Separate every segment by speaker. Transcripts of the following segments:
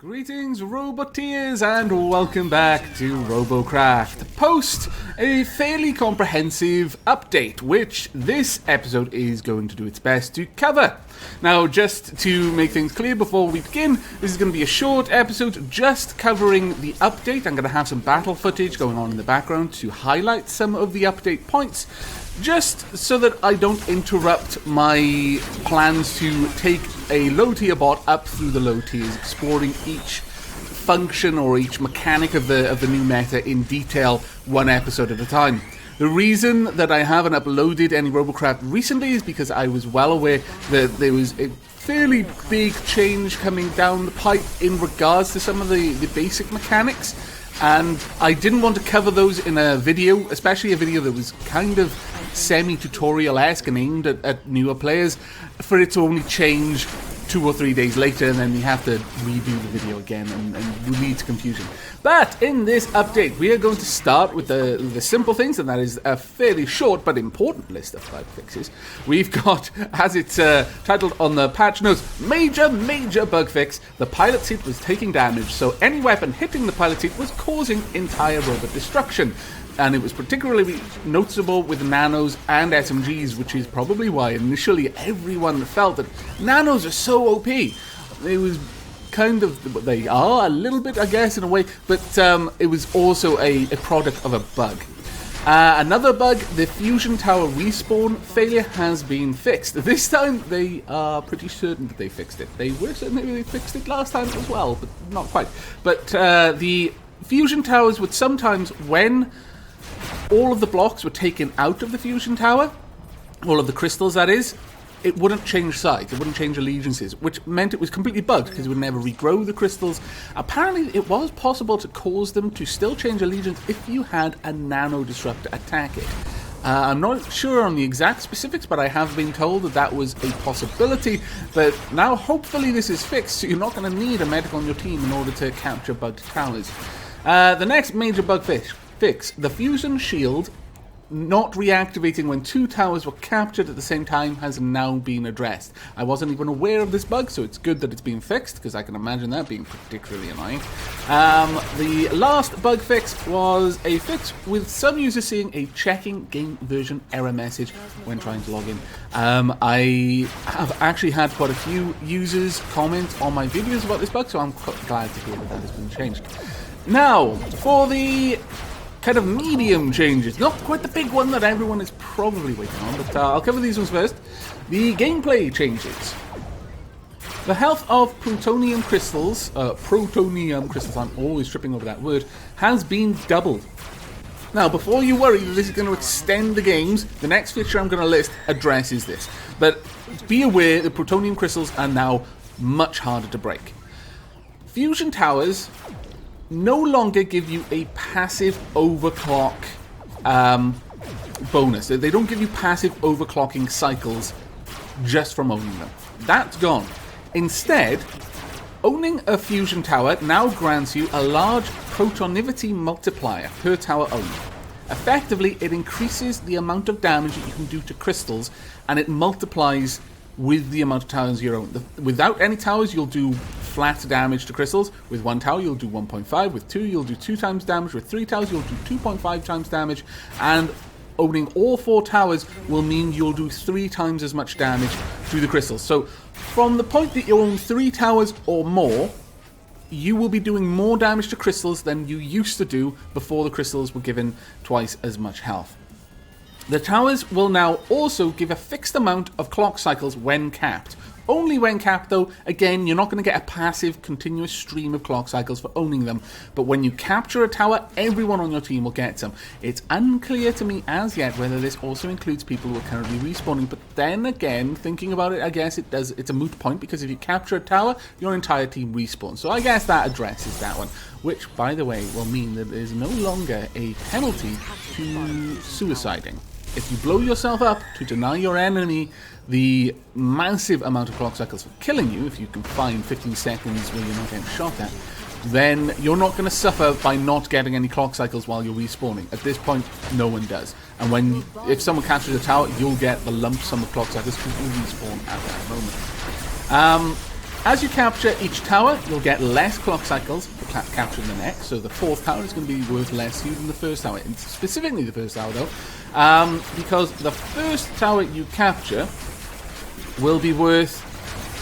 Speaker 1: Greetings, Roboteers, and welcome back to Robocraft. Post a fairly comprehensive update, which this episode is going to do its best to cover. Now, just to make things clear before we begin, this is going to be a short episode just covering the update. I'm going to have some battle footage going on in the background to highlight some of the update points, just so that I don't interrupt my plans to take a low-tier bot up through the low tiers, exploring each function or each mechanic of the new meta in detail, one episode at a time. The reason that I haven't uploaded any Robocraft recently is because I was well aware that there was a fairly big change coming down the pipe in regards to some of the basic mechanics, and I didn't want to cover those in a video, especially a video that was kind of semi-tutorial-esque and aimed at newer players, for it to only change 2 or 3 days later, and then we have to redo the video again and lead to confusion. But in this update, we are going to start with the simple things, and that is a fairly short but important list of bug fixes. We've got, as it's titled on the patch notes, major bug fix. The pilot seat was taking damage, so any weapon hitting the pilot seat was causing entire robot destruction. And it was particularly noticeable with nanos and SMGs, which is probably why initially everyone felt that nanos are so OP. It was kind of, they are a little bit, I guess, in a way, but it was also a product of a bug. Another bug, the fusion tower respawn failure has been fixed. This time they are pretty certain that they fixed it. They were certain that they fixed it last time as well, but not quite. But the fusion towers would sometimes, when all of the blocks were taken out of the fusion tower, all of the crystals that is, it wouldn't change sides, it wouldn't change allegiances, which meant it was completely bugged because it would never regrow the crystals. Apparently it was possible to cause them to still change allegiance if you had a nano disruptor attack it. I'm not sure on the exact specifics, but I have been told that that was a possibility. But now hopefully this is fixed, so you're not going to need a medic on your team in order to capture bugged towers. The next major bug fix, the fusion shield not reactivating when 2 towers were captured at the same time has now been addressed. I wasn't even aware of this bug, so it's good that it's been fixed, because I can imagine that being particularly annoying. The last bug fix was a fix with some users seeing a checking game version error message when trying to log in. I have actually had quite a few users comment on my videos about this bug, so I'm quite glad to hear that has been changed. Now, for the kind of medium changes, not quite the big one that everyone is probably waiting on, but I'll cover these ones first. The gameplay changes. The health of protonium crystals, I'm always tripping over that word, has been doubled. Now, before you worry that this is going to extend the games, the next feature I'm going to list addresses this. But be aware that protonium crystals are now much harder to break. Fusion towers no longer give you a passive overclock bonus. They don't give you passive overclocking cycles just from owning them. That's gone. Instead, owning a fusion tower now grants you a large protonivity multiplier per tower owned. Effectively, it increases the amount of damage that you can do to crystals, and it multiplies with the amount of towers you own. Without any towers, you'll do flat damage to crystals. With 1 tower, you'll do 1.5. With 2, you'll do 2 times damage. With 3 towers, you'll do 2.5 times damage. And owning all 4 towers will mean you'll do 3 times as much damage to the crystals. So, from the point that you own 3 towers or more, you will be doing more damage to crystals than you used to do before the crystals were given twice as much health. The towers will now also give a fixed amount of clock cycles when capped. Only when capped, though. Again, you're not going to get a passive, continuous stream of clock cycles for owning them. But when you capture a tower, everyone on your team will get some. It's unclear to me as yet whether this also includes people who are currently respawning. But then again, thinking about it, I guess it does. It's a moot point, because if you capture a tower, your entire team respawns. So I guess that addresses that one. Which, by the way, will mean that there's no longer a penalty to suiciding. If you blow yourself up to deny your enemy the massive amount of clock cycles for killing you, if you can find 15 seconds where you're not getting shot at, then you're not going to suffer by not getting any clock cycles while you're respawning. At this point, no one does. And if someone captures a tower, you'll get the lump sum of clock cycles because you respawn at that moment. As you capture each tower, you'll get less clock cycles for capturing the next. So the 4th tower is going to be worth less to you than the 1st tower. And specifically the 1st tower, though, because the 1st tower you capture will be worth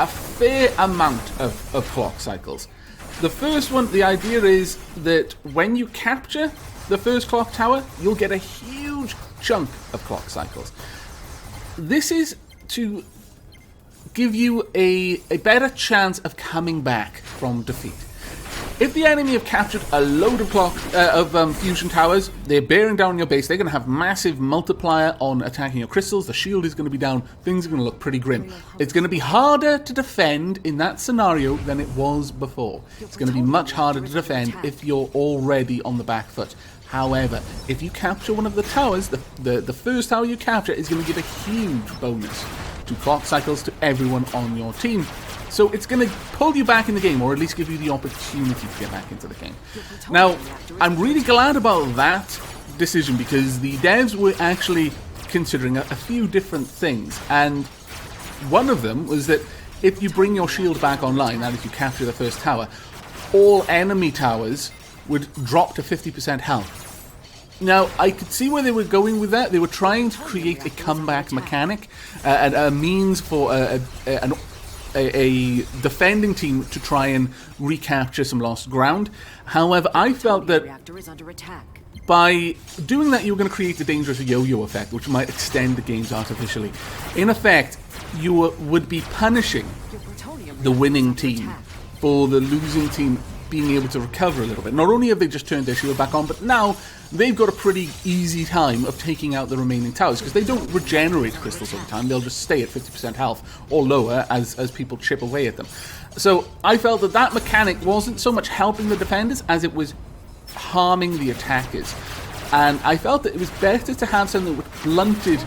Speaker 1: a fair amount of clock cycles. The first one, the idea is that when you capture the 1st clock tower, you'll get a huge chunk of clock cycles. This is to give you a better chance of coming back from defeat. If the enemy have captured a load of fusion towers, they're bearing down your base, they're going to have massive multiplier on attacking your crystals, the shield is going to be down, things are going to look pretty grim. It's going to be harder to defend in that scenario than it was before. It's going to be much harder to defend if you're already on the back foot. However, if you capture one of the towers, the 1st tower you capture is going to give a huge bonus to clock cycles to everyone on your team. So it's going to pull you back in the game, or at least give you the opportunity to get back into the game. Now, I'm really glad about that decision, because the devs were actually considering a few different things, and one of them was that if you bring your shield back online, that is, you capture the 1st tower, all enemy towers would drop to 50% health. Now, I could see where they were going with that. They were trying to create a comeback mechanic, and a means for a defending team to try and recapture some lost ground. However, I felt that by doing that, you were going to create a dangerous yo-yo effect, which might extend the games artificially. In effect, you would be punishing the winning team for the losing team being able to recover a little bit. Not only have they just turned their shield back on, but now they've got a pretty easy time of taking out the remaining towers, because they don't regenerate crystals all the time. They'll just stay at 50% health or lower as people chip away at them. So I felt that that mechanic wasn't so much helping the defenders as it was harming the attackers. And I felt that it was better to have something that blunted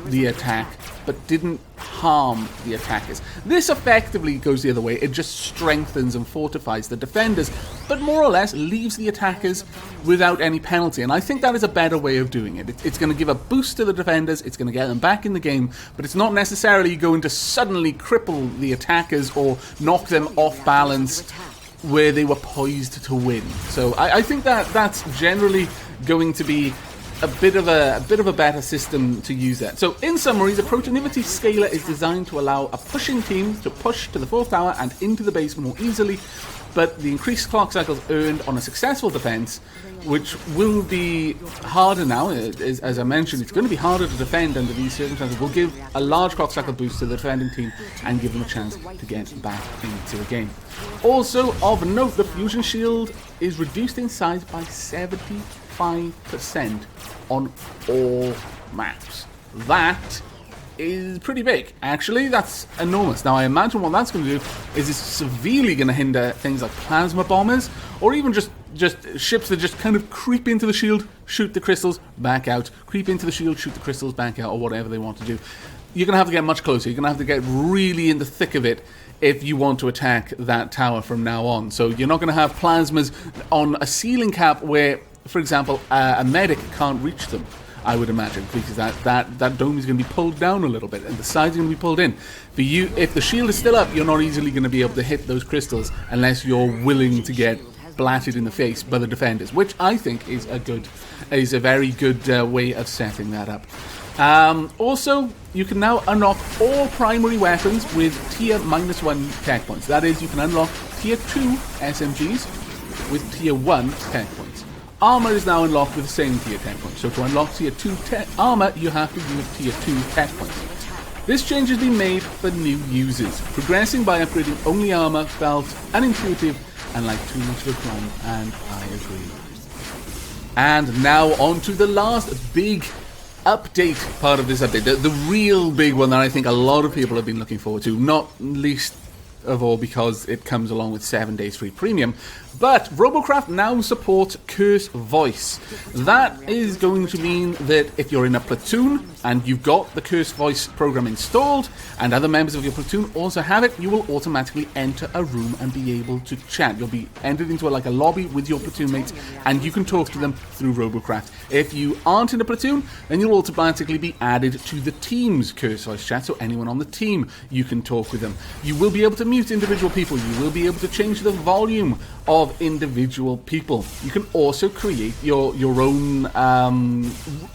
Speaker 1: the attack but didn't harm the attackers. This effectively goes the other way. It just strengthens and fortifies the defenders, but more or less leaves the attackers without any penalty. And I think that is a better way of doing it. It's going to give a boost to the defenders, it's going to get them back in the game, but it's not necessarily going to suddenly cripple the attackers or knock them off balance where they were poised to win. So I think that's generally going to be a bit of a better system to use that. So in summary, the Protonivity Scaler is designed to allow a pushing team to push to the 4th tower and into the base more easily, but the increased clock cycles earned on a successful defense, which will be harder now, as I mentioned, it's going to be harder to defend under these circumstances, will give a large clock cycle boost to the defending team and give them a chance to get back into the game. Also of note, the Fusion Shield is reduced in size by 75% on all maps. That is pretty big. Actually, that's enormous. Now, I imagine what that's going to do is it's severely going to hinder things like plasma bombers, or even just ships that just kind of creep into the shield, shoot the crystals, back out, creep into the shield, shoot the crystals, back out, or whatever they want to do. You're going to have to get much closer. You're going to have to get really in the thick of it if you want to attack that tower from now on. So you're not going to have plasmas on a ceiling cap where, for example, a medic can't reach them, I would imagine, because that dome is going to be pulled down a little bit and the sides are going to be pulled in. For you, if the shield is still up, you're not easily going to be able to hit those crystals unless you're willing to get blatted in the face by the defenders, which I think is a very good way of setting that up. Also, you can now unlock all primary weapons with tier -1 tech points. That is, you can unlock tier 2 SMGs with tier 1 tech points. Armor is now unlocked with the same tier tech points. So to unlock tier 2 armor, you have to use tier 2 tech points. This change has been made for new users. Progressing by upgrading only armor felt unintuitive and like too much of a grind, and I agree. And now on to the last big update part of this update, the real big one that I think a lot of people have been looking forward to, not least of all because it comes along with 7 days free premium, but Robocraft now supports Curse Voice. That is going to mean that if you're in a platoon and you've got the Curse Voice program installed, and other members of your platoon also have it, you will automatically enter a room and be able to chat. You'll be entered into like a lobby with your platoon mates, and you can talk to them through Robocraft. If you aren't in a platoon, then you'll automatically be added to the team's Curse Voice chat, so anyone on the team, you can talk with them. You will be able to mute individual people. You will be able to change the volume of individual people. You can also create your own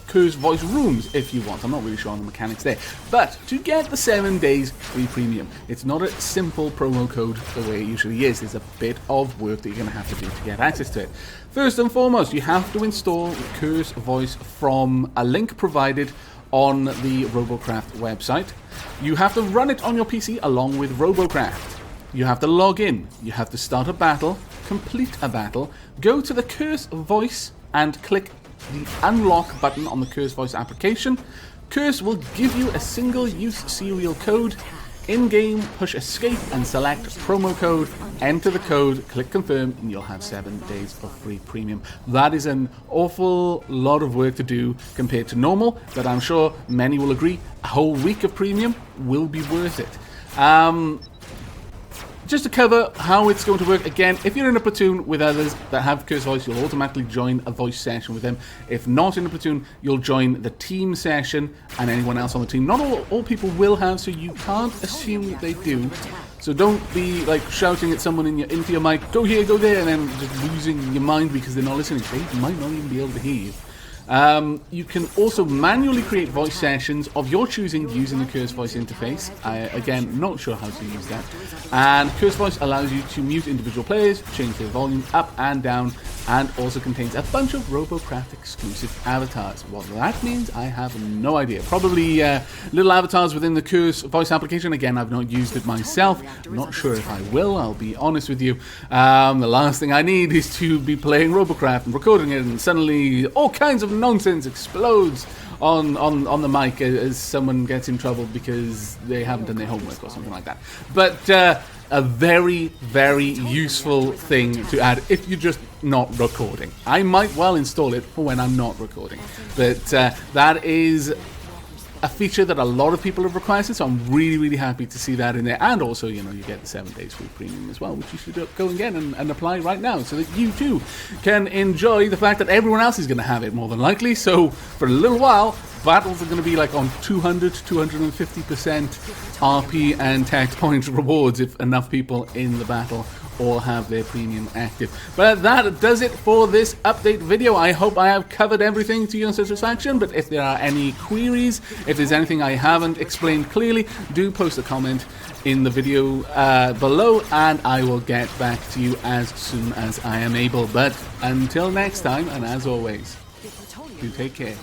Speaker 1: Curse Voice rooms if you want. I'm not really sure on the mechanics there. But to get the 7 days free premium, it's not a simple promo code the way it usually is. There's a bit of work that you're going to have to do to get access to it. First and foremost, you have to install Curse Voice from a link provided on the Robocraft website. You have to run it on your PC along with Robocraft. You have to log in. You have to start a battle, complete a battle, go to the Curse Voice and click the unlock button on the Curse Voice application. Curse will give you a single-use serial code. In-game, push escape and select promo code, enter the code, click confirm, and you'll have 7 days of free premium. That is an awful lot of work to do compared to normal, but I'm sure many will agree a whole week of premium will be worth it. Just to cover how it's going to work, again, if you're in a platoon with others that have Curse Voice, you'll automatically join a voice session with them. If not in a platoon, you'll join the team session and anyone else on the team. Not all people will have, so you can't assume that they do. So don't be like shouting at someone into your mic, go here, go there, and then just losing your mind because they're not listening. They might not even be able to hear you. You can also manually create voice sessions of your choosing using the Curse Voice interface. Again, not sure how to use that. And Curse Voice allows you to mute individual players, change their volume up and down, and also contains a bunch of Robocraft exclusive avatars. What that means, I have no idea. Probably little avatars within the Curse Voice application. Again, I've not used it myself. I'm not sure if I will, I'll be honest with you. The last thing I need is to be playing Robocraft and recording it, and suddenly all kinds of nonsense explodes on the mic as someone gets in trouble because they haven't done their homework or something like that. But a very, very useful thing to add if you're just not recording. I might well install it for when I'm not recording. But that is a feature that a lot of people have requested, so I'm really, really happy to see that in there. And also, you get the 7 days free premium as well, which you should go and get and apply right now so that you too can enjoy the fact that everyone else is going to have it more than likely. So for a little while, battles are going to be like on 200 to 250% RP and tech point rewards if enough people in the battle all have their premium active. But that does it for this update video. I hope I have covered everything to your satisfaction, but if there are any queries, if there's anything I haven't explained clearly, do post a comment in the video below and I will get back to you as soon as I am able. But until next time, and as always, do take care.